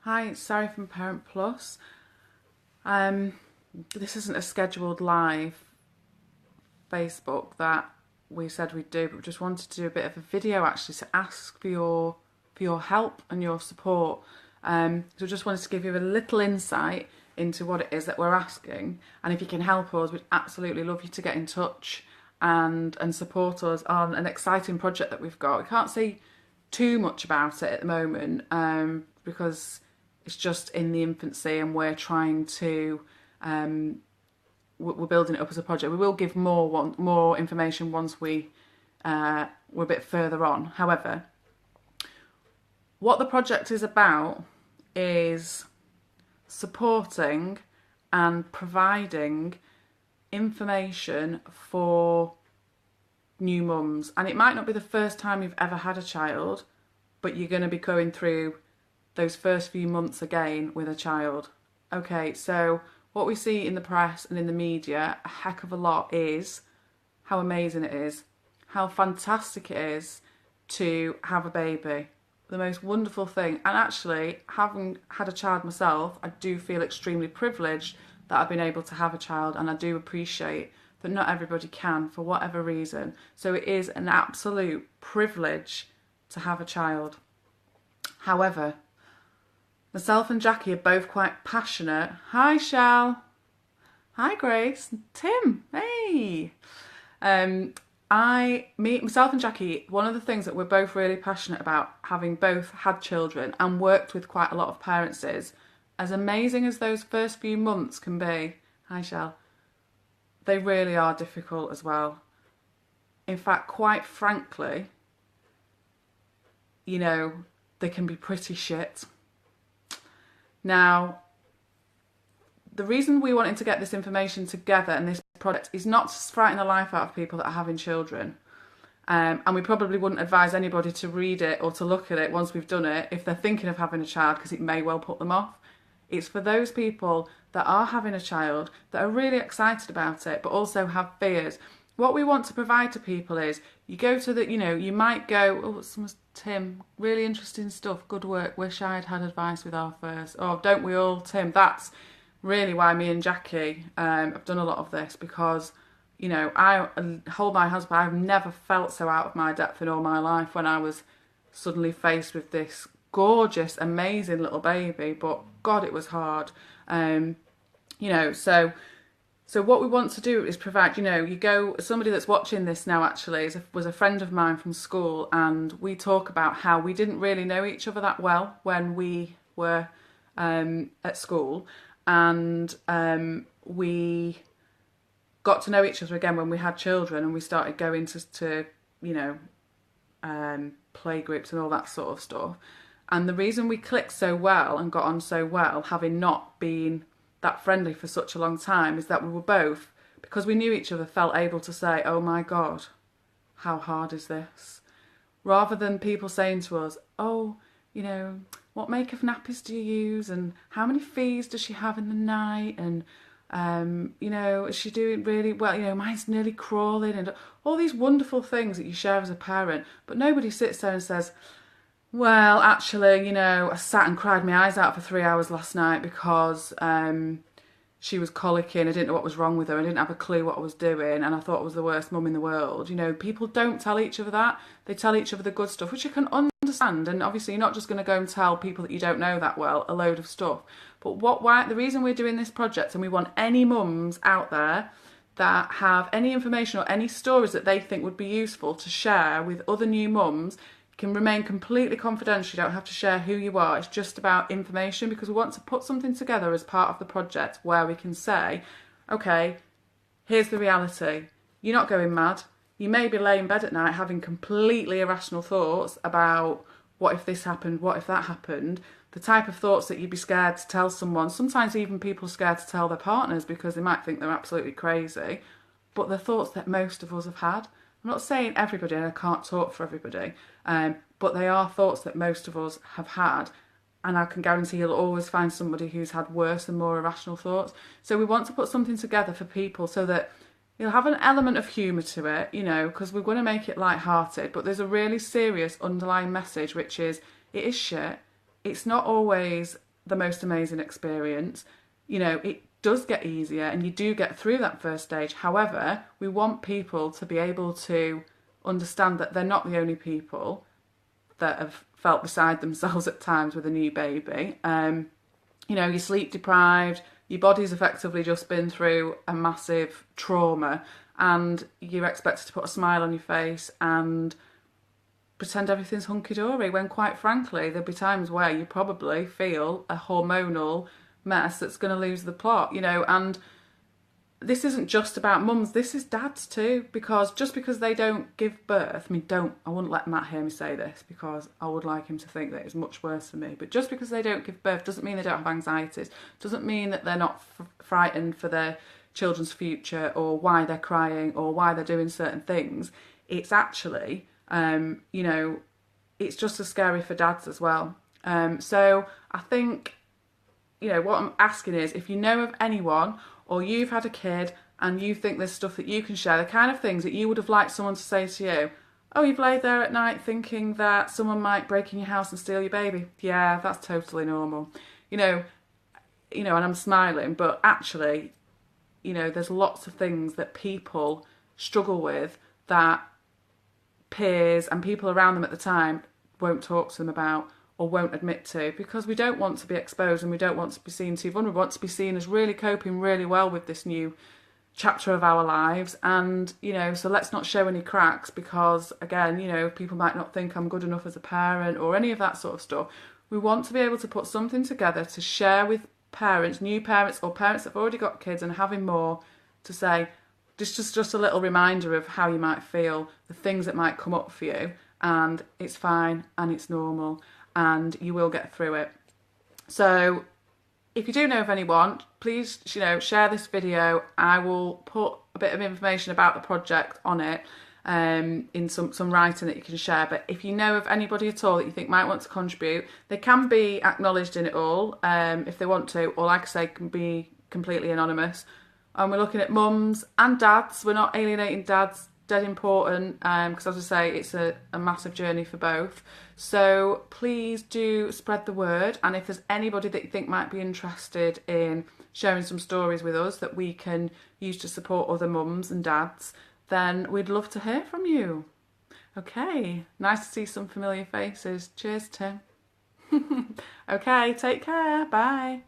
Hi, it's Sarah from Parent Plus. This isn't a scheduled live Facebook that we said we'd do, but we just wanted to do a bit of a video actually to ask for your help and your support. So just wanted to give you a little insight into what it is that we're asking, and if you can help us, we'd absolutely love you to get in touch and support us on an exciting project that we've got. We can't say too much about it at the moment because it's just in the infancy, and we're trying to we're building it up as a project. We will give more information once we're a bit further on. However, what the project is about is supporting and providing information for new mums. And it might not be the first time you've ever had a child, but you're going to be going through those first few months again with a child. Okay, so what we see in the press and in the media a heck of a lot is how amazing it is, how fantastic it is to have a baby. The most wonderful thing. And actually, having had a child myself, I do feel extremely privileged that I've been able to have a child, and I do appreciate that not everybody can for whatever reason. So it is an absolute privilege to have a child. However, myself and Jackie are both quite passionate. Hi, Shell. Hi, Grace. Tim. Hey. Myself and Jackie, one of the things that we're both really passionate about, having both had children and worked with quite a lot of parents, is as amazing as those first few months can be, hi Shell, they really are difficult as well. In fact, quite frankly, they can be pretty shit. Now, the reason we wanted to get this information together and this project is not to frighten the life out of people that are having children. And we probably wouldn't advise anybody to read it or to look at it once we've done it if they're thinking of having a child, because it may well put them off. It's for those people that are having a child, that are really excited about it, but also have fears. What we want to provide to people is, you go to the, you might go, oh, someone's Tim, really interesting stuff, good work, wish I had advice with our first. Oh, don't we all, Tim? That's really why me and Jackie have done a lot of this, because, I hold my husband, I've never felt so out of my depth in all my life when I was suddenly faced with this gorgeous, amazing little baby, but God, it was hard. So what we want to do is provide, somebody that's watching this now actually was a friend of mine from school, and we talk about how we didn't really know each other that well when we were at school, and we got to know each other again when we had children, and we started going to play groups and all that sort of stuff. And the reason we clicked so well and got on so well, having not been that friendly for such a long time, is that we were both, because we knew each other, felt able to say, oh my God, how hard is this? Rather than people saying to us, oh, what make of nappies do you use, and how many fees does she have in the night, and is she doing really well, mine's nearly crawling, and all these wonderful things that you share as a parent. But nobody sits there and says, well, actually, I sat and cried my eyes out for 3 hours last night because she was colicking. I didn't know what was wrong with her. I didn't have a clue what I was doing, and I thought I was the worst mum in the world. People don't tell each other that. They tell each other the good stuff, which I can understand. And obviously, you're not just going to go and tell people that you don't know that well a load of stuff. But the reason we're doing this project, and we want any mums out there that have any information or any stories that they think would be useful to share with other new mums, can remain completely confidential. You don't have to share who you are. It's just about information, because we want to put something together as part of the project where we can say, okay, here's the reality. You're not going mad. You may be laying in bed at night having completely irrational thoughts about what if this happened, what if that happened, the type of thoughts that you'd be scared to tell someone. Sometimes even people are scared to tell their partners because they might think they're absolutely crazy, but the thoughts that most of us have had. I'm not saying everybody, and I can't talk for everybody, but they are thoughts that most of us have had, and I can guarantee you'll always find somebody who's had worse and more irrational thoughts. So we want to put something together for people so that you'll have an element of humour to it, because we're going to make it light-hearted, but there's a really serious underlying message, which is, it is shit. It's not always the most amazing experience. You know, it does get easier and you do get through that first stage. However, we want people to be able to understand that they're not the only people that have felt beside themselves at times with a new baby. You know, you're sleep deprived, your body's effectively just been through a massive trauma, and you're expected to put a smile on your face and pretend everything's hunky-dory, when quite frankly there'll be times where you probably feel a hormonal mess that's going to lose the plot, you know. And this isn't just about mums, this is dads too, because just because they don't give birth, I wouldn't let Matt hear me say this because I would like him to think that it's much worse for me, but just because they don't give birth doesn't mean they don't have anxieties, doesn't mean that they're not frightened for their children's future or why they're crying or why they're doing certain things. It's actually, you know, it's just as scary for dads as well. So I think, you know, what I'm asking is, if you know of anyone or you've had a kid and you think there's stuff that you can share, the kind of things that you would have liked someone to say to you, oh, you've laid there at night thinking that someone might break in your house and steal your baby. Yeah, that's totally normal. You know, and I'm smiling, but actually, you know, there's lots of things that people struggle with that peers and people around them at the time won't talk to them about or won't admit to, because we don't want to be exposed and we don't want to be seen too vulnerable. We want to be seen as really coping really well with this new chapter of our lives. And, you know, so let's not show any cracks, because again, you know, people might not think I'm good enough as a parent or any of that sort of stuff. We want to be able to put something together to share with parents, new parents or parents that have already got kids and having more, to say, just a little reminder of how you might feel, the things that might come up for you, and it's fine and it's normal and you will get through it. So if you do know of anyone, please, you know, share this video. I will put a bit of information about the project on it, in some writing that you can share. But if you know of anybody at all that you think might want to contribute, they can be acknowledged in it all, if they want to, or like I say, can be completely anonymous. And we're looking at mums and dads. We're not alienating dads. Dead important, because as I say, it's a massive journey for both. So please do spread the word, and if there's anybody that you think might be interested in sharing some stories with us that we can use to support other mums and dads, then we'd love to hear from you. Okay, nice to see some familiar faces. Cheers, Tim. Okay, take care. Bye.